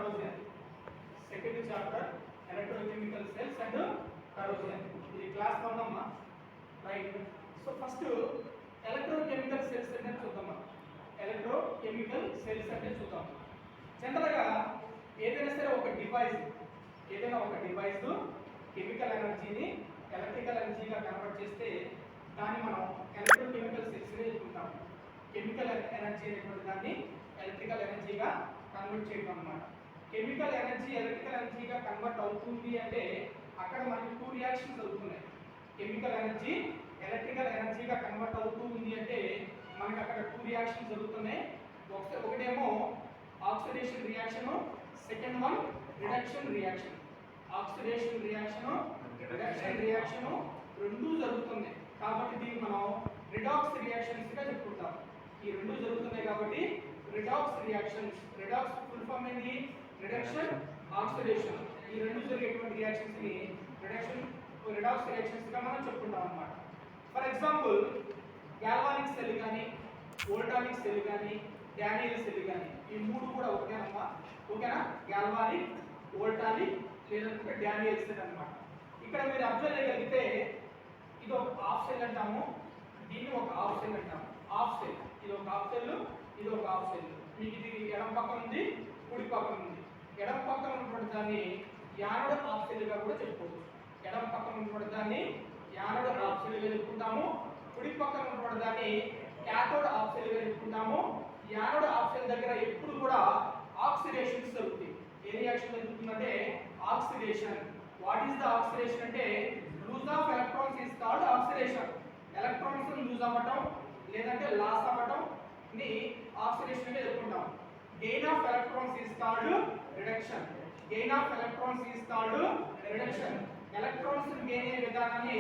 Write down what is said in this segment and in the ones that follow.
Corrosion. Second chapter electrochemical cells and corrosion. ఇది class 1 అమ్మా, right. So first electrochemical cells అంటే చూద్దాం. Electrochemical cells అంటే చూద్దాం. జనరల్గా ఏదైనా సరే ఒక డివైస్, ఏదైనా ఒక డివైస్ కెమికల్ ఎనర్జీని ఎలక్ట్రికల్ ఎనర్జీగా కన్వర్ట్ చేస్తే దాన్ని మనం ఎలక్ట్రోకెమికల్ సెల్స్ గా చెప్పుకుంటాం. కెమికల్ ఎనర్జీ అనేటువంటి దాన్ని ఎలక్ట్రికల్ ఎనర్జీగా కన్వర్ట్ చేయడం అన్నమాట. కెమికల్ ఎనర్జీ ఎలక్ట్రికల్ ఎనర్జీగా కన్వర్ట్ అవుతుంది అంటే అక్కడ మనకి 2 రియాక్షన్స్ జరుగుతున్నాయి. కెమికల్ ఎనర్జీ ఎలక్ట్రికల్ ఎనర్జీగా కన్వర్ట్ అవుతుంది అంటే మనకి అక్కడ 2 రియాక్షన్స్ జరుగుతున్నాయి. ఒకటేమో oxidation reaction, second one reduction reaction. Oxidation reaction, reduction reaction రెండు జరుగుతున్నాయి కాబట్టి దీన్ని మనం రిడాక్స్ రియాక్షన్స్ గా చెప్పుకుంటాం. ఈ రెండు జరుగుతున్నాయి కాబట్టి redox reactions. Redox full form ఏంటి? Reduction, oxidation. ఈ రెండు జరిగేటువంటి రియాక్షన్స్ ని రిడాక్స్ రియాక్షన్స్ గా మనం చెప్పుకుంటాం అన్నమాట. ఫర్ ఎగ్జాంపుల్ గాల్వానిక్ సెల్ కానీ, వోల్టానిక్ సెల్ కానీ, డానియల్ సెల్ కానీ, ఈ మూడు కూడా ఒకటేనమ్మా. ఓకేనా? గాల్వానిక్, వోల్టానిక్ లేదంటే డానియల్ సెల్ అన్నమాట. ఇక్కడ మీరు అబ్జర్వ్ చేయగలిగితే ఇది ఒక హాఫ్ సెల్ అంటాము, దీన్ని ఒక హాఫ్ సెల్ అంటాము. హాఫ్ సెల్, ఇది ఒక హాఫ్ సెల్, ఇది ఒక హాఫ్ సెల్. మీకు ఇది ఎడమ పక్కన ఉంది, కుడి పక్కన ఉంది. ఎడమ పక్కన ఉన్నటువంటి దాన్ని యానోడ్ హాఫ్ సెల్ గా కూడా చెప్పుకోవచ్చు. ఎడమ పక్కన ఉన్నటువంటి దాన్ని యానోడ్ హాఫ్ సెల్ గా చెప్పుకుంటాము, కుడి పక్కన ఉన్నటువంటి దాన్ని క్యాథోడ్ హాఫ్ సెల్ గా చెప్పుకుంటాము. యానోడ్ హాఫ్ సెల్ దగ్గర ఎప్పుడు కూడా ఆక్సిడేషన్స్ జరుగుతాయి. ఏ రియాక్షన్ జరుగుతుందంటే oxidation. What is the oxidation అంటే lose of electrons is called oxidation. Electrons lose అవ్వటం లేదంటే లాస్ అవ్వటం ని ఆక్సిడేషన్ గా చెప్పుకుంటాం. Gain of electrons is called reduction. Gain of electrons is called reduction. Electrons gain అయ్యే విధానాన్ని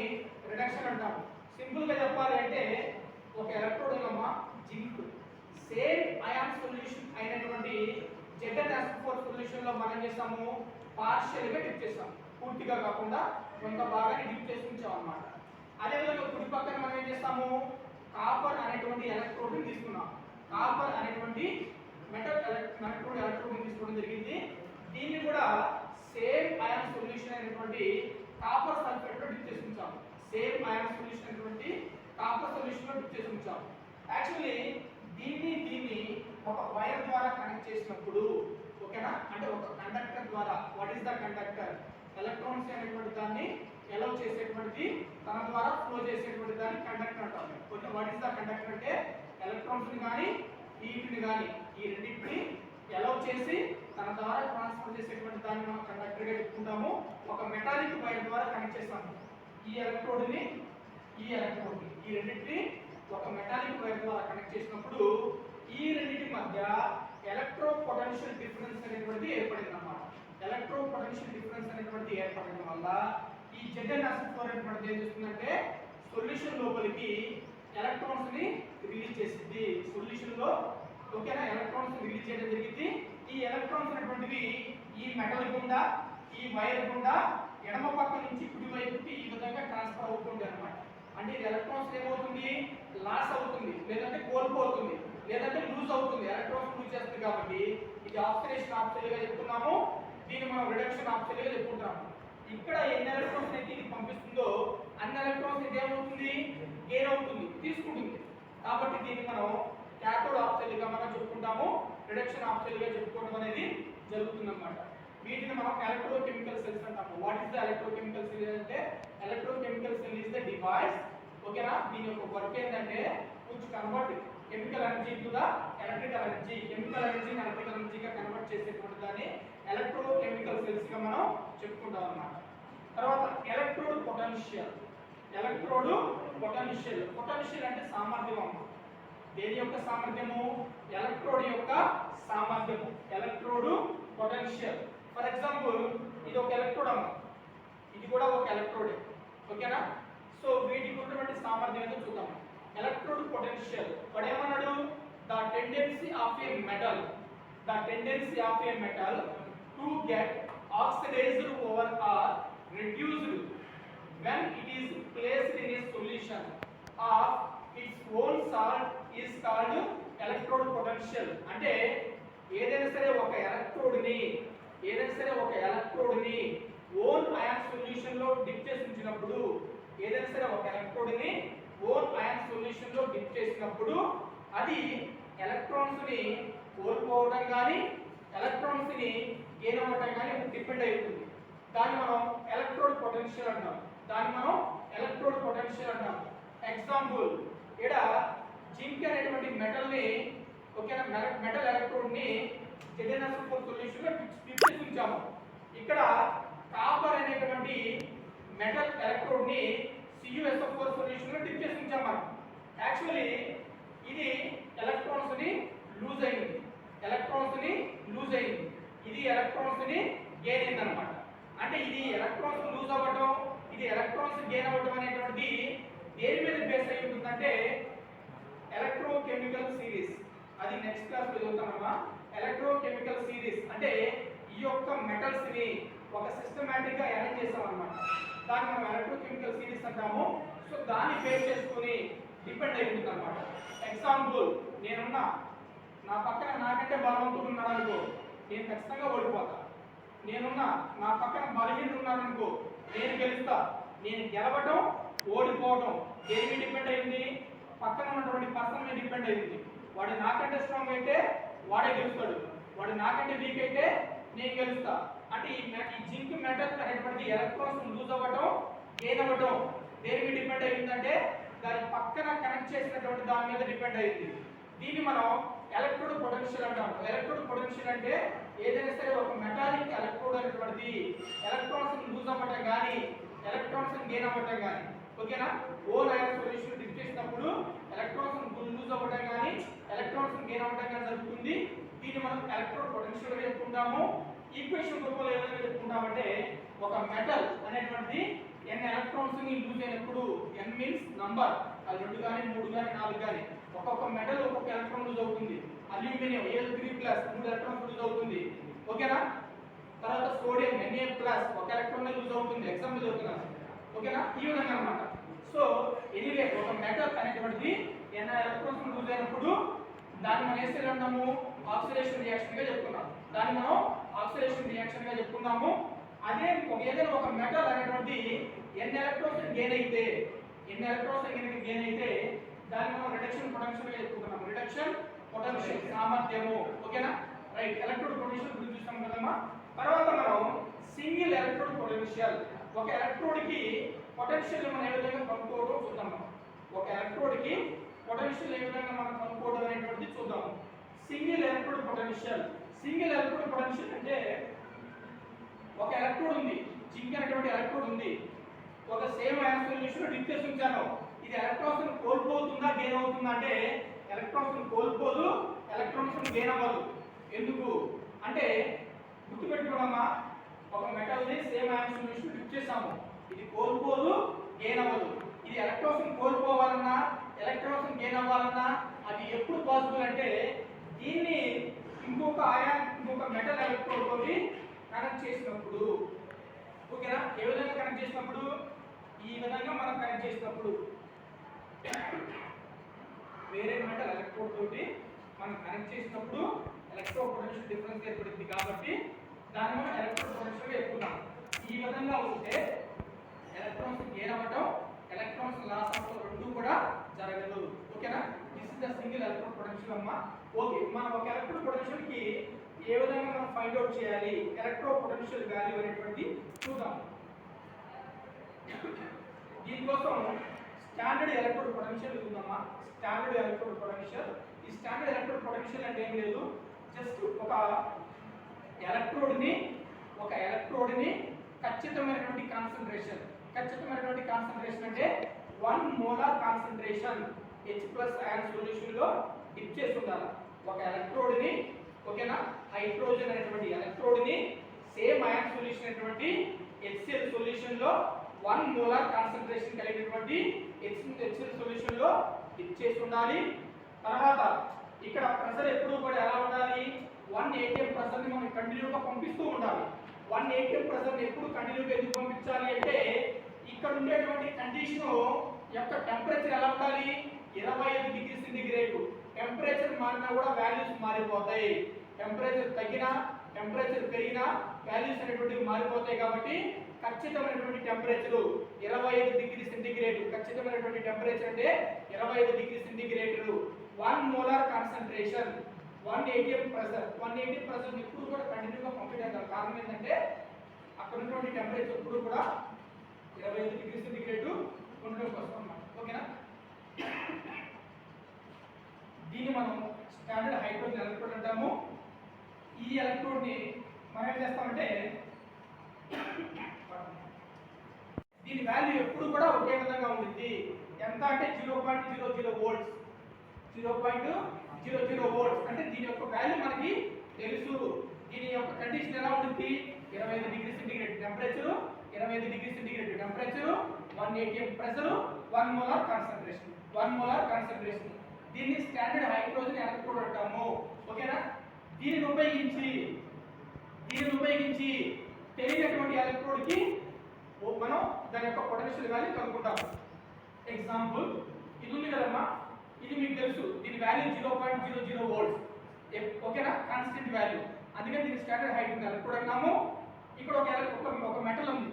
రిడక్షన్ అంటాం. సింపుల్ గా చెప్పాలి అంటే ఒక ఎలక్ట్రోడ్ ఉందమ్మా, జింక్. సేమ్ అయాన్ సొల్యూషన్ అయినటువంటి ZnSO4 సొల్యూషన్ లో మనం చేస్తాము, పార్షియల్ గా డిప్ చేస్తాం. పూర్తిగా కాకుండా కొంత భాగాన్ని డిప్ చేసి ఉంచాం అన్నమాట. అదే విధంగా కుడి పక్కన మనం ఏం చేస్తాము, కాపర్ అనేటువంటి ఎలక్ట్రోడ్ ని తీసుకున్నాం. కాపర్ అనేటువంటి మెటల్ ఎలక్ట్రోడ్ ని తీసుకోవడం జరిగింది. దీన్ని కూడా సేమ్ అయాన్ సొల్యూషన్ అయినటువంటి కాపర్ సల్ఫేట్ లో డిప్ చేసి ఉంచాం. సేమ్ అయాన్ సొల్యూషన్ అయినటువంటి కాపర్ సొల్యూషన్ లో డిప్ చేసి ఉంచాం. యాక్చువల్లీ దీన్ని ఒక వైర్ ద్వారా కనెక్ట్ చేసినప్పుడు, ఓకేనా, అంటే ఒక కండక్టర్ ద్వారా, what is the conductor, electrons అనేటువంటి దాన్ని ఎలౌ చేసేటువంటిది, తన ద్వారా ఫ్లో చేసేటువంటి దాన్ని కండక్టర్ అంటాం. Okay, what is the conductor అంటే ఎలక్ట్రాన్స్ ని కానీ హీట్ ని కానీ ఈ రెండింటిని ఎలౌ చేసి తన ద్వారా ట్రాన్స్ఫర్ చేసేటువంటి దాన్ని మనం కండక్టర్ గా చెప్పుకుంటాము. ఒక మెటాలిక్ వైర్ ద్వారా కనెక్ట్ చేస్తాము. ఈ ఎలక్ట్రోడ్ ని ఈ రెండింటిని ఒక మెటాలిక్ వైర్ ద్వారా కనెక్ట్ చేసినప్పుడు ఈ రెండింటి మధ్య ఎలక్ట్రో పొటెన్షియల్ డిఫరెన్స్ అనేటువంటిది ఏర్పడింది అన్నమాట. ఎలక్ట్రో పొటెన్షియల్ డిఫరెన్స్ అనేటువంటిది ఏర్పడడం వల్ల ఈ ZnSO4 అనేటువంటిది ఏం చేస్తుందంటే సొల్యూషన్ లోపలికి ఎలక్ట్రాన్స్ ని రిలీజ్ చేసింది. సొల్యూషన్ లో, ఓకేనా, ఎలక్ట్రాన్స్ రిలీజ్ చేయడం జరిగింది. ఈ ఎలక్ట్రాన్స్ అనేటువంటివి ఈ మెటల్ గుండా, ఈ వైర్ గుండా ఎడమ పక్క నుంచి కుడి వైపుకి ఈ విధంగా ట్రాన్స్ఫర్ అవుతుంది అన్నమాట. అంటే ఈ ఎలక్ట్రాన్స్ ఏమవుతుంది, లాస్ అవుతుంది, లేదంటే కోల్పోతుంది, లేదంటే లూజ్ అవుతుంది. ఎలక్ట్రాన్స్ లూజ్ చేస్తుంది కాబట్టి ఇది ఆక్సిడేషన్ హాఫ్ సెల్ గా చెప్పుకున్నాము. దీన్ని మనం రిడక్షన్ హాఫ్ సెల్ గా చెప్పుకుంటాము. ఇక్కడ ఎన్ని ఎలక్ట్రాన్స్ అయితే ఇది పంపిస్తుందో అన్ని ఎలక్ట్రాన్స్ ఇది ఏమవుతుంది, గెయిన్ అవుతుంది, తీసుకుంటుంది. కాబట్టి దీన్ని మనం క్యాథోడ్ హాఫ్ సెల్ గా మనం చెప్పుకుంటాము, రిడక్షన్ హాఫ్ సెల్ గా చెప్పుకోవడం అనేది జరుగుతుంది అన్నమాట. వీటిని మనం ఎలక్ట్రోకెమికల్ సెల్స్ అంటాము. What is the electrochemical cell అంటే electrochemical cell is the device, ఓకేనా. దీని యొక్క వర్క్ ఏంటంటే which convert chemical energy to the electrical energy. Chemical ఎనర్జీని ఎలక్ట్రికల్ ఎనర్జీగా కన్వర్ట్ చేసేటువంటి దాన్ని ఎలక్ట్రోకెమికల్ సెల్స్ గా మనం చెప్పుకుంటాం అన్నమాట. తర్వాత ఎలక్ట్రోడ్ పొటెన్షియల్. పొటెన్షియల్ అంటే సామర్థ్యం అన్నమాట. దేని యొక్క సామర్థ్యము? ఎలక్ట్రోడ్ యొక్క సామర్థ్యము. Electrode potential. ఫర్ ఎగ్జాంపుల్ ఇది ఒక ఎలక్ట్రోడ్ అమ్మ, ఇది కూడా ఒక ఎలక్ట్రోడ్, ఓకేనా. సో వీటికి ఉన్నటువంటి సామర్థ్యం ఏంటో చూద్దాం. ఎలక్ట్రోడ్ పొటెన్షియల్ వాడు ఏమన్నాడు, the tendency of a metal to get oxidised over or reduced when it is placed in a solution of its own salt is called electrode potential. అంటే ఏదైనా సరే ఒక ఎలక్ట్రోడ్ ని ఏదైనా సరే ఒక ఎలక్ట్రోడ్ ని ఓన్ అయాన్ సొల్యూషన్ లో డిప్ చేసి ఉంచినప్పుడు ఏదైనా సరే ఒక ఎలక్ట్రోడ్ ని ఓన్ అయాన్ సొల్యూషన్ లో డిప్ చేసినప్పుడు అది ఎలక్ట్రాన్స్ ని కోల్పోవడం కానీ ఎలక్ట్రాన్స్ ని గెయిన్ అవ్వడం కానీ డిపెండ్ అయి ఉంటుంది. దాన్ని మనం ఎలక్ట్రోడ్ పొటెన్షియల్ అంటాం. ఎగ్జాంపుల్ ఇక్కడ జింక్ అనేటువంటి మెటల్ ని ఓకేనా మెటల్ ఎలక్ట్రోడ్ ని ZnSO4 సొల్యూషన్ లో డిప్ చేసి ఉంచాము. ఇక్కడ కాపర్ అనేటువంటి మెటల్ ఎలక్ట్రోడ్ ని CuSO4 సొల్యూషన్ లో డిప్ చేసి ఉంచాము. యాక్చువల్లీ ఇది ఎలక్ట్రాన్స్ ని లూజ్ అయింది, ఇది ఎలక్ట్రాన్స్ ని గెయిన్ అయింది అన్నమాట. అంటే ఇది ఎలక్ట్రాన్స్ లూజ్ అవ్వడం, ఇది ఎలక్ట్రాన్స్ గెయిన్ అవ్వడం అనేటువంటి దేని మీద బేస్ అయి ఉంటుందంటే ఎలక్ట్రోకెమికల్ సిరీస్. అది నెక్స్ట్ క్లాస్ లో చదువుతామమ్మా. ఎలక్ట్రోకెమికల్ సిరీస్ అంటే ఈ యొక్క మెటల్స్ ని ఒక సిస్టమాటిక్ గా అరేంజ్ చేస్తాం అన్నమాట. దాన్ని మనం ఎలక్ట్రోకెమికల్ సిరీస్ అంటాము. సో దాన్ని బేస్ చేసుకొని డిపెండ్ అయి ఉంటుంది అన్నమాట. ఎగ్జాంపుల్ నేనున్నా, నా పక్కన నాకంటే బలవంతుడు ఉన్నాడు అనుకో, నేను ఖచ్చితంగా ఓడిపోతా. నేనున్నా, నా పక్కన బలహీనుడు ఉన్నాడు అనుకో, నేను గెలుస్తా. నేను గెలవడం ఓడిపోవడం దేని మీద డిపెండ్ అయింది? పక్కన ఉన్నటువంటి పర్సన్ మీద డిపెండ్ అయింది. వాడు నాకంటే స్ట్రాంగ్ అయితే వాడే గెలుస్తాడు, వాడు నాకంటే వీక్ అయితే నేను గెలుస్తా. అంటే ఈ జింక్ మెటల్ అనేటువంటి ఎలక్ట్రాన్స్ లూజ్ అవ్వడం గెయిన్ అవ్వడం దేని మీద డిపెండ్ అయిందంటే దాని పక్కన కనెక్ట్ చేసినటువంటి దాని మీద డిపెండ్ అయింది. దీన్ని మనం ఎలక్ట్రోడ్ పొటెన్షియల్ అంటాం. ఎలక్ట్రోడ్ పొటెన్షియల్ అంటే ఏదైనా సరే ఒక మెటాలిక్ ఎలక్ట్రోడ్ అనేటువంటిది ఎలక్ట్రాన్స్ లూజ్ అవ్వడం కానీ ఎలక్ట్రాన్స్ గెయిన్ అవ్వడం కానీ ఓకేనా ఓన్ అయాన్ సొల్యూషన్ డిప్ చేసినప్పుడు ఎలక్ట్రాన్స్ లూజ్ అవ్వడం కానీ ఎలక్ట్రాన్స్ గెయిన్ అవ్వడం కానీ జరుగుతుంది. దీన్ని మనం ఎలక్ట్రోడ్ పొటెన్షియల్ గా చెప్పుకుంటాము. ఈక్వేషన్ రూపంలో ఏ విధంగా చెప్పుకుంటామంటే ఒక మెటల్ అనేటువంటిది n ఎలక్ట్రాన్స్ ని లూజ్ అయినప్పుడు n మీన్స్ నంబర్, అది 2 గాని 3 గాని 4 గాని ఒక్కొక్క మెటల్ ఒక్కొక్క ఎలక్ట్రాన్ లూజ్ అవుతుంది. అల్యూమినియం Al3+ 3 ఎలక్ట్రాన్స్ లూజ్ అవుతుంది ఓకేనా. తర్వాత సోడియం Na+ ఒక ఎలక్ట్రాన్ లూజ్ అవుతుంది. ఎగ్జాంపుల్ చెప్తున్నాను ఓకేనా. ఈ విధంగా అన్నమాట. సో ఎనీవే ఒక మెటల్ అనేటువంటిది n ఎలక్ట్రాన్స్ లూజ్ అయినప్పుడు దాన్ని మనం ఏం చేస్తాము? ఆక్సిడేషన్ రియాక్షన్ గా చెప్పుకున్నాం. అదే ఏదైనా ఒక మెటల్ అనేటువంటి n ఎలక్ట్రాన్స్ గెయిన్ అయితే దాన్ని మనం రిడక్షన్ పొటెన్షియల్ గా చెప్పుకుంటున్నాం. రిడక్షన్ పొటెన్షియల్ సామర్థ్యము ఓకేనా. రైట్, ఎలక్ట్రోడ్ పొటెన్షియల్ గురించి చూస్తాం కదమ్మా. తర్వాత మనం సింగిల్ ఎలక్ట్రోడ్ పొటెన్షియల్, ఒక ఎలక్ట్రోడ్ కి పొటెన్షియల్ మనం ఏ విధంగా కనుక్కోవడం చూద్దాం. ఒక ఎలక్ట్రోడ్ కి పొటెన్షియల్ ఏ విధంగా మనం కనుక్కోవడం అనేటువంటిది చూద్దాం. సింగిల్ ఎలక్ట్రోడ్ పొటెన్షియల్ అంటే ఒక ఎలక్ట్రోడ్ ఉంది, జింక్ అనేటువంటి ఎలక్ట్రోడ్ ఉంది, ఒక సేమ్ అయాన్ సొల్యూషన్ లో డిప్ చేసి ఉంచాను. ఇది ఎలక్ట్రాన్స్ ని కోల్పోతుందా గెయిన్ అవుతుందా అంటే ఎలక్ట్రాన్స్ ని కోల్పోదు, ఎలక్ట్రాన్స్ ని గెయిన్ అవ్వదు. ఎందుకు అంటే గుర్తుపెట్టుకోమ్మా, ఒక మెటల్ ని సేమ్ అయాన్ సొల్యూషన్ డిప్ చేసాము, ఇది కోల్పోదు గెయిన్ అవ్వదు. ఇది ఎలక్ట్రాన్స్ ని కోల్పోవాలన్నా ఎలక్ట్రాన్స్ ని గెయిన్ అవ్వాలన్నా అది ఎప్పుడు పాసిబుల్ అంటే దీన్ని ఇంకొక మెటల్ ఎలక్ట్రోడ్ తోటి కనెక్ట్ చేసినప్పుడు ఓకేనా. ఏ విధంగా కనెక్ట్ చేసినప్పుడు? ఈ విధంగా మనం కనెక్ట్ చేసినప్పుడు వేరే మెటల్ ఎలక్ట్రోడ్ తోటి మనం కనెక్ట్ చేసినప్పుడు ఎలక్ట్రో పొటెన్షియల్ డిఫరెన్స్ ఏర్పడుతుంది. కాబట్టి దాన్ని మనం ఎలక్ట్రో పొటెన్షియల్ చెప్పుకున్నాం. ఈ విధంగా ఉంటే ఎలక్ట్రాన్స్ గెయిన్ అవ్వడం, ఎలక్ట్రాన్స్ లాస్ అవ్వడం రెండు కూడా జరగదు ఓకేనా. This is the single electro potential అమ్మా. ఓకే, మనం ఒక ఎలక్ట్రో పొటెన్షియల్ కి ఏ విధంగా మనం ఫైండ్ అవుట్ చేయాలి ఎలక్ట్రో పొటెన్షియల్ వాల్యూ అనేటువంటి చూద్దాం. దీనికోసం స్టాండర్డ్ ఎలక్ట్రోడ్ పొటెన్షియల్ ఉందమ్మా. స్టాండర్డ్ ఎలక్ట్రోడ్ పొటెన్షియల్, ఈ స్టాండర్డ్ ఎలక్ట్రోడ్ పొటెన్షియల్ అంటే ఏం లేదు, జస్ట్ ఒక ఎలక్ట్రోడ్ ని ఖచ్చితమైనటువంటి కాన్సంట్రేషన్ అంటే 1 molar concentration H+ ion solution లో డిప్ చేసి ఉండాలి. ఒక ఎలక్ట్రోడ్ ని ఓకేనా, హైడ్రోజన్ అనేటువంటి ఎలక్ట్రోడ్ ని సేమ్ అయాన్ సొల్యూషన్ అనేటువంటి HCl సొల్యూషన్ లో 1 మోలార్ కాన్సంట్రేషన్ కలిగినటువంటి HCl సొల్యూషన్ లో డిప్ చేసి ఉండాలి. తర్వాత ఇక్కడ ప్రెషర్ ఎప్పుడు కూడా ఎలా ఉండాలి? 1 atm ప్రెషర్ ని మనం కంటిన్యూగా పంపిస్తూ ఉండాలి. 1 atm ప్రెషర్ ని ఎప్పుడు కంటిన్యూగా ఎందుకు పంపించాలి అంటే ఇక్కడ ఉండేటువంటి కండిషన్ యొక్క టెంపరేచర్ ఎలా ఉండాలి? 25 డిగ్రీ సెంటీగ్రేడ్. టెంపరేచర్ మారినా కూడా వాల్యూస్ మారిపోతాయి. టెంపరేచర్ తగ్గినా టెంపరేచర్ పెరిగినా వాల్యూస్ అనేటువంటివి మారిపోతాయి కాబట్టి ఖచ్చితమైనటువంటి టెంపరేచర్ 25 డిగ్రీ సెంటీగ్రేడ్. ఖచ్చితమైనటువంటి టెంపరేచర్ అంటే 25 degree centigrade. 1 molar concentration 1 atm pressure. 1 atm pressure ఎప్పుడు కూడా కంటిన్యూగా పంపిణీ చేయాలి. కారణం ఏంటంటే అక్కడ ఉన్నటువంటి టెంపరేచర్ ఎప్పుడు కూడా 25 డిగ్రీ సెంటీగ్రేడ్ ఉండడం కోసం అన్నమాట. ఓకేనా? దీన్ని మనం స్టాండర్డ్ హైడ్రోజన్ ఎలక్ట్రోడ్ అంటాము. ఈ ఎలక్ట్రోడ్ ని మనం ఏం చేస్తామంటే దీని వాల్యూ ఎప్పుడు కూడా ఒకే విధంగా ఉంటుంది. ఎంత అంటే 0.00 వోల్ట్స్. 0.00 వోల్ట్స్ అంటే దీని యొక్క వాల్యూ మనకి తెలుసు. దీని యొక్క కండిషన్ ఎలా ఉంటుంది? 25 degree centigrade temperature, 25 degree centigrade temperature, 1 atm pressure, 1 molar concentration. 1 molar concentration. దీన్ని స్టాండర్డ్ హైడ్రోజన్ ఎలక్ట్రోడ్ అంటాము. ఓకేనా? దీనిని ఉపయోగించి తెలియనటువంటి ఎలక్ట్రోడ్ కి మనం దాని యొక్క పొటెన్షియల్ వాల్యూ కనుక్కుంటాం. ఎగ్జాంపుల్ ఇది ఉంది కదమ్మా, ఇది మీకు తెలుసు. దీని వాల్యూ 0.00 వోల్ట్స్. ఓకేనా? Constant value. అందుకని దీని స్టాండర్డ్ హైడ్రోజన్ ఎలక్ట్రోడ్ అన్నాము. ఇక్కడ ఒక మెటల్ ఉంది,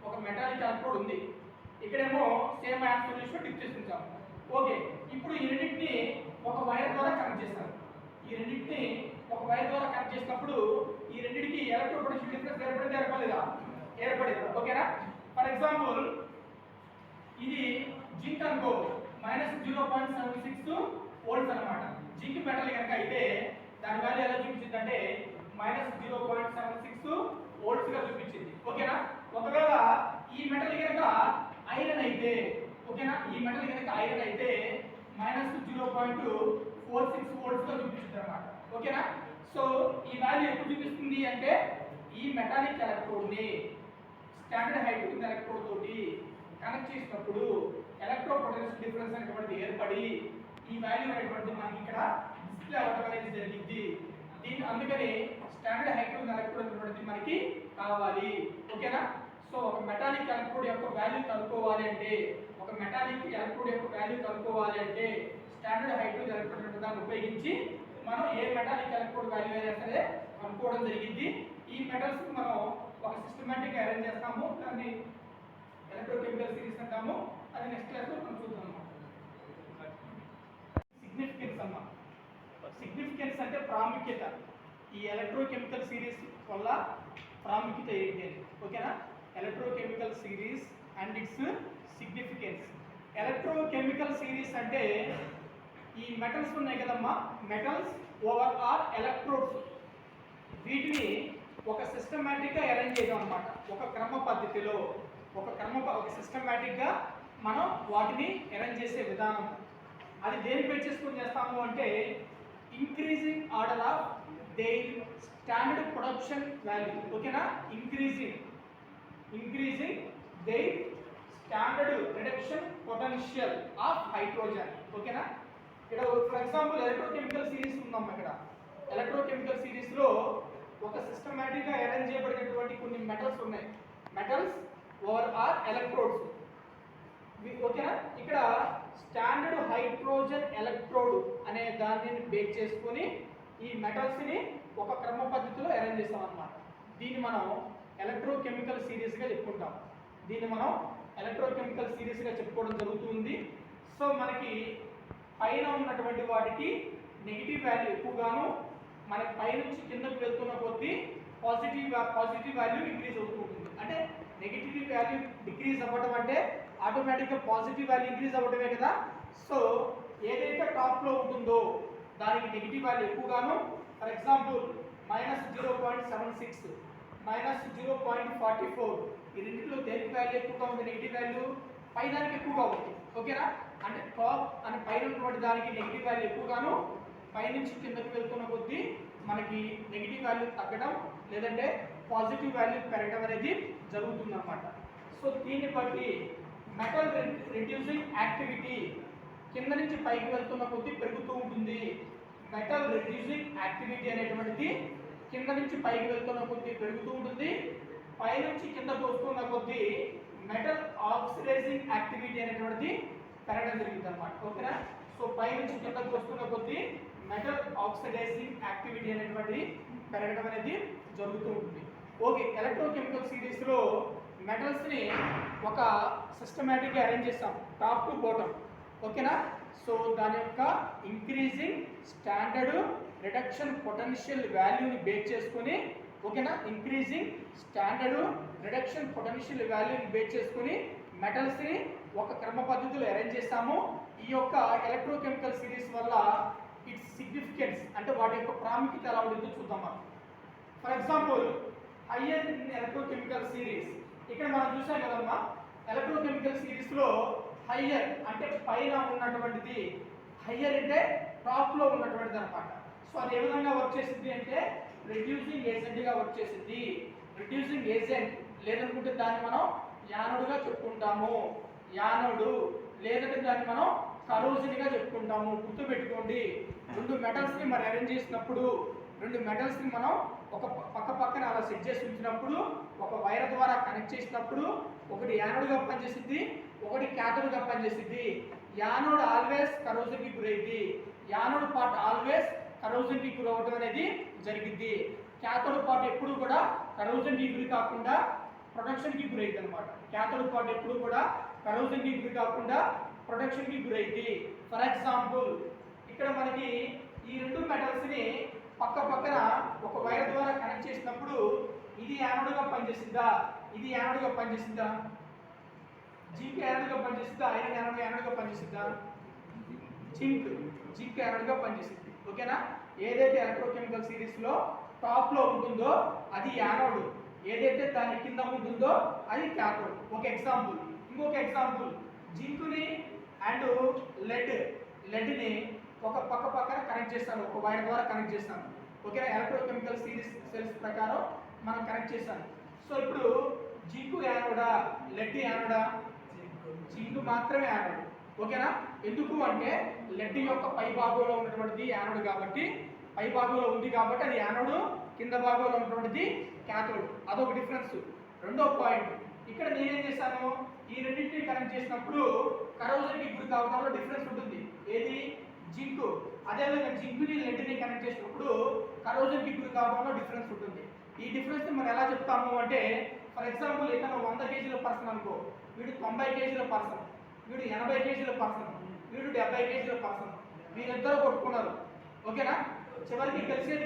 ఒక మెటాలిక్ ఎలక్ట్రోడ్ ఉంది. ఇక్కడేమో సేమ్ అయాన్ సొల్యూషన్ డిప్ చేసి ఉంచాము. ఓకే, ఇప్పుడు ఈ రెండింటిని ఒక వైర్ ద్వారా కనెక్ట్ చేస్తాం. ఈ రెండింటిని ఒక వైర్ ద్వారా కనెక్ట్ చేసినప్పుడు ఈ రెండింటికి ఎలక్ట్రో పొటెన్షియల్ డిఫరెన్స్ ఏర్పడిందా? ఓకేనా? ఫర్ ఎగ్జాంపుల్ ఇది జింక్ అనుకో, -0.76 వోల్ట్స్ అన్నమాట. జింక్ మెటల్ కనుక అయితే దాని వాల్యూ ఎలా చూపించిందంటే -0.76 వోల్ట్స్ గా చూపించింది. ఓకేనా? ఒకవేళ ఈ మెటల్ కనుక ఐరన్ అయితే, ఓకేనా, ఈ మెటల్ కనుక ఐరన్ అయితే -0.46 వోల్ట్స్ గా చూపిస్తుంది అన్నమాట. ఓకేనా? సో ఈ వాల్యూ ఎప్పుడు చూపిస్తుంది అంటే ఈ మెటాలిక్ ఎలక్ట్రోడ్ ని స్టాండర్డ్ హైడ్రోజన్ ఎలక్ట్రోడ్ తోటి కనెక్ట్ చేసినప్పుడు ఎలక్ట్రో పొటెన్షియల్ డిఫరెన్స్ అనేటువంటిది ఏర్పడి ఈ వాల్యూ అనేటువంటిది మనకి ఇక్కడ డిస్ప్లే అవ్వడం అనేది జరిగింది. అందుకని స్టాండర్డ్ హైడ్రోజన్ ఎలక్ట్రోడ్ అనేటువంటిది మనకి కావాలి. ఓకేనా? సో ఒక మెటాలిక్ ఎలక్ట్రోడ్ యొక్క వాల్యూ కనుక్కోవాలి అంటే స్టాండర్డ్ హైడ్రోజన్ ఎలక్ట్రోడ్ దాన్ని ఉపయోగించి మనం ఏ మెటాలిక్ ఎలక్ట్రోడ్ వాల్యూ అయినా సరే కనుక్కోవడం జరిగింది. ఈ మెటల్స్ మనం ఒక సిస్టమాటిక్ గా అరేంజ్ చేస్తాము. దాన్ని ఎలక్ట్రోకెమికల్ సిరీస్ అంటాము. అది నెక్స్ట్ క్లాస్ లో మనం చూద్దాం. సిగ్నిఫికెన్స్ అమ్మా. సిగ్నిఫికెన్స్ అంటే ప్రాముఖ్యత. ఈ ఎలక్ట్రోకెమికల్ సిరీస్ వల్ల ప్రాముఖ్యత ఏంటి అని. ఓకేనా? Electrochemical series and its significance. Electrochemical series అంటే ఈ మెటల్స్ ఉన్నాయి కదమ్మా, మెటల్స్ ఓవర్ ఆర్ ఎలక్ట్రోడ్స్, వీటిని ఒక సిస్టమాటిక్ గా అరేంజ్ చేయడం అన్నమాట. ఒక క్రమ పద్ధతిలో ఒక సిస్టమాటిక్ గా మనం వాటిని అరేంజ్ చేసే విధానం. అది దేని బేస్ చేసుకొని చేస్తాము అంటే increasing order of their standard production value. ఓకేనా? Increasing their standard reduction potential of hydrogen. ఓకేనా? ఇక్కడ ఫర్ ఎగ్జాంపుల్ ఎలక్ట్రోకెమికల్ సిరీస్ ఉందమ్మా. ఇక్కడ ఎలక్ట్రోకెమికల్ సిరీస్ లో ఒక సిస్టమాటిక్ గా అరేంజ్ చేయబడినటువంటి కొన్ని మెటల్స్ ఉన్నాయి. Metals over or electrodes. ఓకేనా? ఇక్కడ స్టాండర్డ్ హైడ్రోజన్ ఎలక్ట్రోడ్ అనే దాన్ని బేస్ చేసుకొని ఈ మెటల్స్ ని ఒక క్రమ పద్ధతిలో అరేంజ్ చేస్తాం అన్నమాట. దీన్ని మనం ఎలక్ట్రోకెమికల్ సిరీస్ గా చెప్పుకోవడం జరుగుతుంది. సో మనకి పైన ఉన్నటువంటి వాటికి నెగిటివ్ వాల్యూ ఎక్కువగాను, మనకి పై నుంచి కిందకి వెళ్తున్న కొద్దీ పాజిటివ్ వాల్యూ ఇంక్రీజ్ అవుతూ ఉంటుంది. అంటే నెగిటివ్ వాల్యూ డిక్రీజ్ అవ్వడం అంటే ఆటోమేటిక్గా పాజిటివ్ వాల్యూ ఇంక్రీజ్ అవ్వడమే కదా. సో ఏదైతే టాప్ లో ఉంటుందో దానికి నెగిటివ్ వాల్యూ ఎక్కువగాను, ఫర్ ఎగ్జాంపుల్ -0.76, -0.44, ఈ రెండింటిలో దేనికి వాల్యూ ఎక్కువగా ఉంది? నెగిటివ్ వాల్యూ పైదానికి ఎక్కువగా ఉంది. ఓకేనా? అంటే టాప్ అని పైన ఉన్నటువంటి దానికి నెగిటివ్ వాల్యూ ఎక్కువగాను, పైనుంచి కిందకి వెళ్తున్న కొద్దీ మనకి నెగిటివ్ వాల్యూ తగ్గడం లేదంటే పాజిటివ్ వాల్యూ పెరగడం అనేది జరుగుతుంది అన్నమాట. సో దీన్ని బట్టి మెటల్ రెడ్యూసింగ్ యాక్టివిటీ కింద నుంచి పైకి వెళ్తున్న కొద్దీ పెరుగుతూ ఉంటుంది. మెటల్ రెడ్యూసింగ్ యాక్టివిటీ అనేటువంటిది కింద నుంచి పైకి వెళ్తున్న కొద్దీ పెరుగుతూ ఉంటుంది. పై నుంచి కిందకు వస్తున్న కొద్దీ మెటల్ ఆక్సిడైజింగ్ యాక్టివిటీ అనేటువంటిది పెరగడం జరుగుతుంది అన్నమాట. ఓకేనా? సో పై నుంచి కిందకు వస్తున్న కొద్దీ మెటల్ ఆక్సిడైజింగ్ యాక్టివిటీ అనేటువంటిది పెరగడం అనేది జరుగుతూ ఉంటుంది. ఓకే, ఎలక్ట్రోకెమికల్ సిరీస్లో మెటల్స్ని ఒక సిస్టమేటిక్గా అరేంజ్ చేస్తాం టాప్ టు బాటమ్. ఓకేనా? సో దాని యొక్క ఇంక్రీజింగ్ స్టాండర్డ్ రిడక్షన్ పొటెన్షియల్ వాల్యూని బేస్ చేసుకొని, ఓకేనా, ఇంక్రీజింగ్ స్టాండర్డ్ రిడక్షన్ పొటెన్షియల్ వాల్యూని బేస్ చేసుకొని మెటల్స్ని ఒక క్రమ పద్ధతిలో అరేంజ్ చేస్తాము. ఈ యొక్క ఎలక్ట్రోకెమికల్ సిరీస్ వల్ల ఇట్స్ సిగ్నిఫికెన్స్ అంటే వాటి యొక్క ప్రాముఖ్యత ఎలా ఉంటుందో చూద్దాం మనం. For example, higher electrochemical series ఇక్కడ మనం చూసాం కదమ్మా. ఎలక్ట్రోకెమికల్ సిరీస్లో హయ్యర్ అంటే పైన ఉన్నటువంటిది, హయ్యర్ అంటే టాప్లో ఉన్నటువంటిది అనమాట. సో అది ఏ విధంగా వర్క్ చేసింది అంటే రిడ్యూసింగ్ ఏజెంట్గా వర్క్ చేసింది. రిడ్యూసింగ్ ఏజెంట్ లేదనుకుంటే దాన్ని మనం యానోడ్గా చెప్పుకుంటాము. యానోడు లేదంటే దాన్ని మనం కరోజన్గా చెప్పుకుంటాము. గుర్తుపెట్టుకోండి, రెండు మెటల్స్ని మరి అరేంజ్ చేసినప్పుడు, రెండు మెటల్స్ని మనం ఒక పక్క పక్కన అలా సెట్ చేసి ఉంచినప్పుడు, ఒక వైర్ ద్వారా కనెక్ట్ చేసినప్పుడు ఒకటి యానోడ్గా పనిచేసింది, ఒకటి క్యాథోడ్గా పనిచేసింది. యానోడ్ ఆల్వేస్ కరోజన్కి గురైంది. యానోడ్ పార్ట్ ఆల్వేస్ కరోజన్కి గురవడం అనేది జరిగింది. క్యాథోడ్ పార్ట్ ఎప్పుడు కూడా కరోజన్కి గురి కాకుండా ప్రొటెక్షన్కి గురైంది అనమాట. క్యాథోడ్ పార్ట్ ఎప్పుడు కూడా కరోజన్కి గురి కాకుండా ప్రొటెక్షన్కి గురైంది. ఫర్ ఎగ్జాంపుల్, ఇక్కడ మనకి ఈ రెండు మెటల్స్ని పక్క పక్కన ఒక వైర్ ద్వారా కనెక్ట్ చేసినప్పుడు ఇది యానోడ్గా పనిచేసిందా, ఇది యానోడ్గా పనిచేసిందా, జింక్ యానోడ్గా పనిచేసిందా, ఐరన్ యానోడ్గా పనిచేసిందా, జింక్ యానోడ్గా పనిచేసింది. ఓకేనా? ఏదైతే ఎలక్ట్రోకెమికల్ సిరీస్లో టాప్లో ఉంటుందో అది యానోడ్, ఏదైతే దాని కింద ఉంటుందో అది క్యాథోడ్. ఒక ఎగ్జాంపుల్. ఇంకొక ఎగ్జాంపుల్, జింకుని అండ్ లెడ్ని ఒక పక్క పక్కన కనెక్ట్ చేస్తాను, ఒక వైర్ ద్వారా కనెక్ట్ చేస్తాను. ఓకేనా? ఎలక్ట్రోకెమికల్ సిరీస్ సెల్స్ ప్రకారం మనం కనెక్ట్ చేస్తాను. సో ఇప్పుడు జింకు యానోడా, లెడ్ యానోడా? జింకు మాత్రమే యానోడ్. ఓకేనా? ఎందుకు అంటే లెడ్ యొక్క పై భాగంలో ఉన్నటువంటిది యానోడ్ కాబట్టి, పై భాగంలో ఉంది కాబట్టి అది యానోడ్, కింద భాగంలో ఉన్నటువంటిది క్యాథోడ్. అదొక డిఫరెన్స్. రెండో పాయింట్, ఇక్కడ నేనేం చేశాను, ఈ రెండింటిని కనెక్ట్ చేసినప్పుడు కరోజన్కి గురి కావడంలో డిఫరెన్స్ ఉంటుంది. ఏది? జింకు. అదేవిధంగా జింకుని లెడ్ని కనెక్ట్ చేసినప్పుడు కరోజన్కి గురి కావడంలో డిఫరెన్స్ ఉంటుంది. ఈ డిఫరెన్స్ మనం ఎలా చెప్తాము అంటే, ఫర్ ఎగ్జాంపుల్, ఇతను 100 కేజీల పర్సన్ అనుకో, వీడు 90 కేజీల పర్సన్, వీడు 80 కేజీల పర్సన్, వీడు 70 కేజీల పర్సన్. వీళ్ళిద్దరూ కొట్టుకున్నారు. ఓకేనా? చివరికి గెలిచేది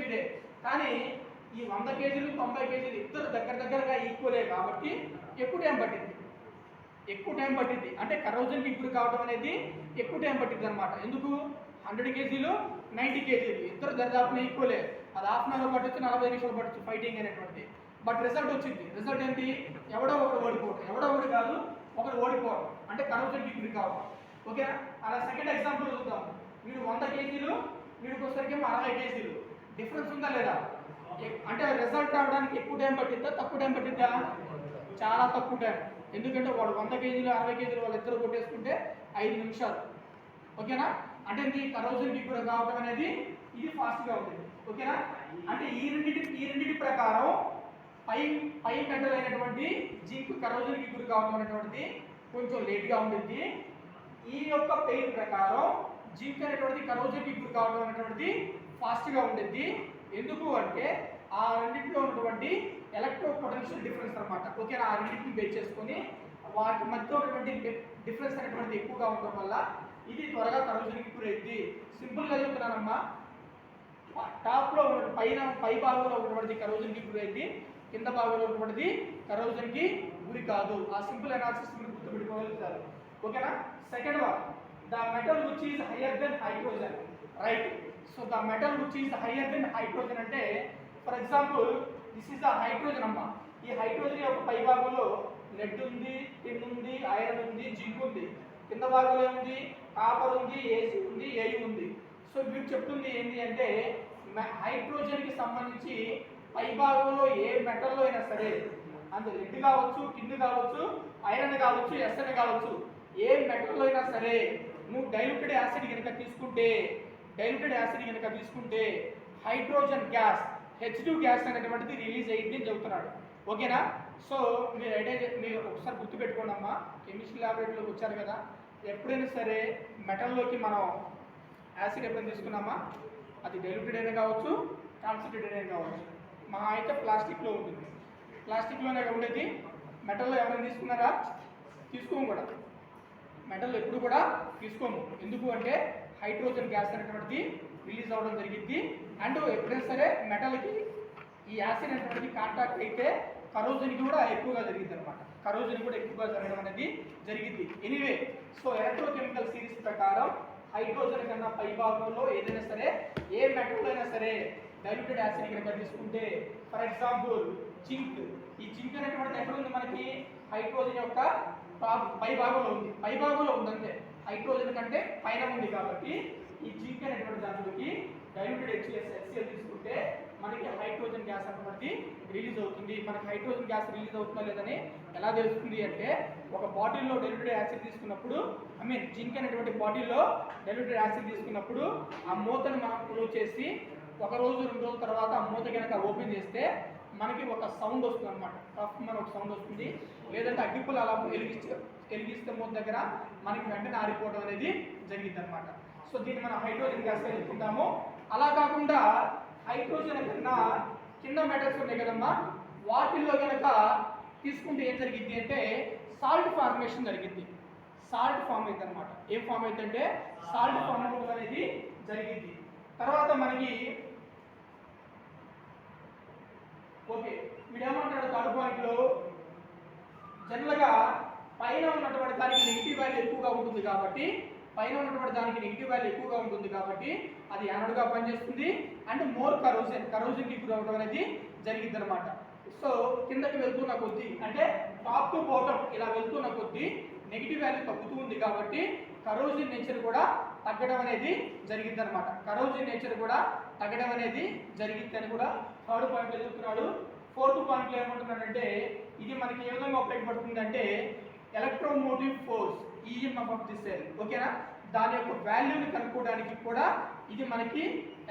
వీడే. కానీ ఈ 100 కేజీలు 90 కేజీలు ఇద్దరు దగ్గరగా ఈక్వలే కాబట్టి ఎక్కువ టైం పట్టింది. అంటే కరోజన్కి గురి కావడం అనేది ఎక్కువ టైం పట్టింది అనమాట. ఎందుకు? 100 కేజీలు 90 కేజీలు ఇద్దరు దరిదాపున ఈక్వలే. అది హాఫ్ అన్ అవర్ పట్టచ్చు, 40 నిమిషాలు పట్టచ్చు ఫైటింగ్ అనేటువంటి. బట్ రిజల్ట్ వచ్చింది. రిజల్ట్ ఏంటి? ఎవడో ఒకడు ఓడిపోవడం, ఒకడు ఓడిపోవడం అంటే కరోజన్కి గురి కావడం. ఓకేనా? అలా సెకండ్ ఎగ్జాంపుల్ చూద్దాం. వీడు 100 కేజీలు, వీడికి వచ్చేసరికి 60 కేజీలు. డిఫరెన్స్ ఉందా లేదా? అంటే రిజల్ట్ రావడానికి ఎక్కువ టైం పట్టిద్దా, తక్కువ టైం పట్టిద్దా? చాలా తక్కువ టైం. ఎందుకంటే వాడు 100 కేజీలు 60 కేజీలు వాళ్ళిద్దరు కొట్టేసుకుంటే 5 నిమిషాలు. ఓకేనా? అంటే ఇది కరోజన్కి గురి కావడం అనేది ఇది ఫాస్ట్గా ఉంటుంది. ఓకేనా? అంటే ఈ రెండింటి ప్రకారం పై మెటల్ అయినటువంటి జింక్ కరోజన్కి గురి కావడం అనేటువంటిది కొంచెం లేట్గా ఉంటుంది. ఈ యొక్క పెయిర్ ప్రకారం జింక్ అనేటువంటిది కరోజన్కి గురి కావడం అనేటువంటిది ఫాస్ట్గా ఉంటుంది. ఎందుకు అంటే ఆ రెండింటిలో ఉన్నటువంటి ఎలక్ట్రో పొటెన్షియల్ డిఫరెన్స్ అనమాట. ఓకేనా? ఆ రెండింటిని బేస్ చేసుకొని వాటి మధ్య ఉన్నటువంటి డిఫరెన్స్ అనేటువంటిది ఎక్కువగా ఉండడం వల్ల ఇది త్వరగా కరోజన్కి గురైంది. సింపుల్గా చెప్తున్నానమ్మా, టాప్లో పై భాగంలో ఉన్నటువంటి కరోజన్కి గురైంది, కింద భాగంలో ఉన్నటువంటిది కరోజన్కి గురి కాదు. ఆ సింపుల్ అనాలిసిస్ మీరు గుర్తుపెట్టుకోగలుగుతారు. ఓకేనా? Second one, the metal which is higher than hydrogen. Right. So the metal which is higher than hydrogen అంటే, for example, this is the hydrogen అమ్మా. ఈ హైడ్రోజన్ యొక్క పై భాగంలో లెడ్ ఉంది, టిన్ ఉంది, ఐరన్ ఉంది, జింక్ ఉంది. కింద భాగంలో ఉంది కాపర్ ఉంది, ఏసీ ఉంది, ఏయు ఉంది. సో వీడు చెప్తుంది ఏంటి అంటే, హైడ్రోజన్కి సంబంధించి పై భాగంలో ఏ మెటల్లో అయినా సరే, అంత లెడ్ కావచ్చు, టిన్ కావచ్చు, ఐరన్ కావచ్చు, ఎస్ఎన్ కావచ్చు, ఏ మెటల్లో అయినా సరే నువ్వు డైల్యూటెడ్ యాసిడ్ కనుక తీసుకుంటే హైడ్రోజన్ గ్యాస్ H2 గ్యాస్ అనేటువంటిది రిలీజ్ అయ్యింది అని చెబుతున్నాడు. ఓకేనా? సో మీరు ఒకసారి గుర్తుపెట్టుకోండి అమ్మా, కెమిస్ట్రీ ల్యాబొరేటరీలోకి వచ్చారు కదా, ఎప్పుడైనా సరే మెటల్లోకి మనం యాసిడ్ ఎప్పుడైనా తీసుకున్నామా? అది డైల్యూటెడ్ అయినా కావచ్చు, కాన్సన్ట్రేటెడ్ అయినా కావచ్చు. మహా అయితే ప్లాస్టిక్లో ఉంటుంది. ప్లాస్టిక్లోనే ఉండేది. మెటల్లో ఎవరైనా తీసుకున్నారా? తీసుకోము కూడా. మెటల్ ఎప్పుడు కూడా తీసుకోము. ఎందుకు అంటే హైడ్రోజన్ గ్యాస్ అనేటువంటిది రిలీజ్ అవ్వడం జరిగింది. అండ్ ఎప్పుడైనా సరే మెటల్కి ఈ యాసిడ్ అనేటువంటిది కాంటాక్ట్ అయితే కరోజన్కి కూడా ఎక్కువగా జరిగింది అనమాట. కరోజన్ కూడా ఎక్కువగా జరగడం అనేది జరిగింది. ఎనీవే, సో ఎలక్ట్రోకెమికల్ సిరీస్ ప్రకారం హైడ్రోజన్ కన్నా పై భాగంలో ఏదైనా సరే ఏ మెటల్ అయినా సరే డైల్యూటెడ్ యాసిడ్ కనుక తీసుకుంటే, ఫర్ ఎగ్జాంపుల్ జింక్. ఈ జింక్ అనేటువంటిది ఎక్కడ ఉంది? మనకి హైడ్రోజన్ యొక్క పై భాగంలో ఉంది. పై భాగంలో ఉందంటే హైడ్రోజన్ కంటే పైన ఉంది కాబట్టి ఈ జింక్ అనేటువంటి దాంట్లోకి డైల్యూటెడ్ HCl తీసుకుంటే మనకి హైడ్రోజన్ గ్యాస్ అనేటువంటి రిలీజ్ అవుతుంది. మనకి హైడ్రోజన్ గ్యాస్ రిలీజ్ అవుతుందా లేదని ఎలా తెలుస్తుంది అంటే, ఒక బాటిల్లో డైల్యూటెడ్ యాసిడ్ తీసుకున్నప్పుడు, జింక్ అనేటువంటి బాటిల్లో డైల్యూటెడ్ యాసిడ్ తీసుకున్నప్పుడు ఆ మూతను మనం క్లోజ్ చేసి 1 రోజు 2 రోజుల తర్వాత ఆ మూత కనుక ఓపెన్ చేస్తే మనకి ఒక సౌండ్ వస్తుంది అనమాట. టఫ్ మన ఒక సౌండ్ వస్తుంది. లేదంటే అగ్గిపుల్ల అలా వెలిగిస్తే మూత దగ్గర మనకి వెంటనే ఆరిపోవడం అనేది జరిగింది అనమాట. సో దీన్ని మనం హైడ్రోజన్ గ్యాస్ చెప్పుకుంటాము. అలా కాకుండా హైడ్రోజన్ కన్నా కింద మెటల్స్ ఉన్నాయి కదమ్మా, వాటిల్లో కనుక తీసుకుంటే ఏం జరిగింది అంటే సాల్ట్ ఫార్మేషన్ జరిగింది. సాల్ట్ ఫామ్ అయింది అనమాట. ఏం ఫామ్ అయిందంటే సాల్ట్ ఫామ్ అవ్వడం అనేది జరిగింది. తర్వాత మనకి ఓకే, వీడేమంటాడు థర్డ్ పాయింట్లో, జనరల్గా పైన ఉన్నటువంటి దానికి నెగిటివ్ వాల్యూ ఎక్కువగా ఉంటుంది కాబట్టి అది యానోడ్గా పనిచేస్తుంది. అండ్ మోర్ కరోజన్కి గురి అవ్వడం అనేది జరిగింది అనమాట. సో కిందకి వెళ్తున్న కొద్దీ, అంటే టాప్ టు బాటమ్ ఇలా వెళ్తున్న కొద్దీ నెగిటివ్ వాల్యూ తగ్గుతూ ఉంది కాబట్టి కరోజన్ నేచర్ కూడా తగ్గడం అనేది జరిగింది అనమాట. కరోజన్ నేచర్ కూడా తగ్గడం అనేది జరిగింది అని కూడా థర్డ్ పాయింట్లో చెప్తున్నాడు. ఫోర్త్ పాయింట్లో ఏమంటున్నాడంటే, ఇది మనకి ఏ విధంగా ఉపయోగపడుతుంది అంటే electromotive force EMF of the cell. ఓకేనా? దాని యొక్క వాల్యూని కనుక్కోవడానికి కూడా ఇది మనకి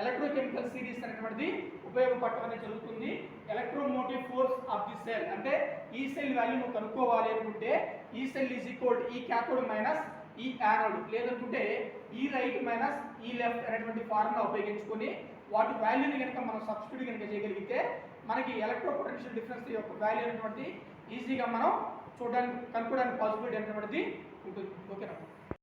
ఎలక్ట్రోకెమికల్ సిరీస్ అనేటువంటిది ఉపయోగపడటం అనేది జరుగుతుంది. Electromotive force of the cell అంటే ఈ సెల్ వాల్యూను కనుక్కోవాలి అనుకుంటే ఈ సెల్ ఈజ్ ఈక్వల్ ఈ క్యాథోడ్ మైనస్ ఈ యానోడ్, లేదనుకుంటే ఈ రైట్ మైనస్ ఈ లెఫ్ట్ అనేటువంటి ఫార్ములా ఉపయోగించుకొని వాటి వాల్యూని కనుక మనం సబ్స్టిట్యూట్ కనుక చేయగలిగితే మనకి ఎలక్ట్రో పొటెన్షియల్ డిఫరెన్స్ యొక్క వాల్యూ అనేటువంటి ఈజీగా మనం చూడడానికి కనుక్కోవడానికి పాసిబిలిటీ అనేటువంటిది ఉంటుంది. ఓకేనా?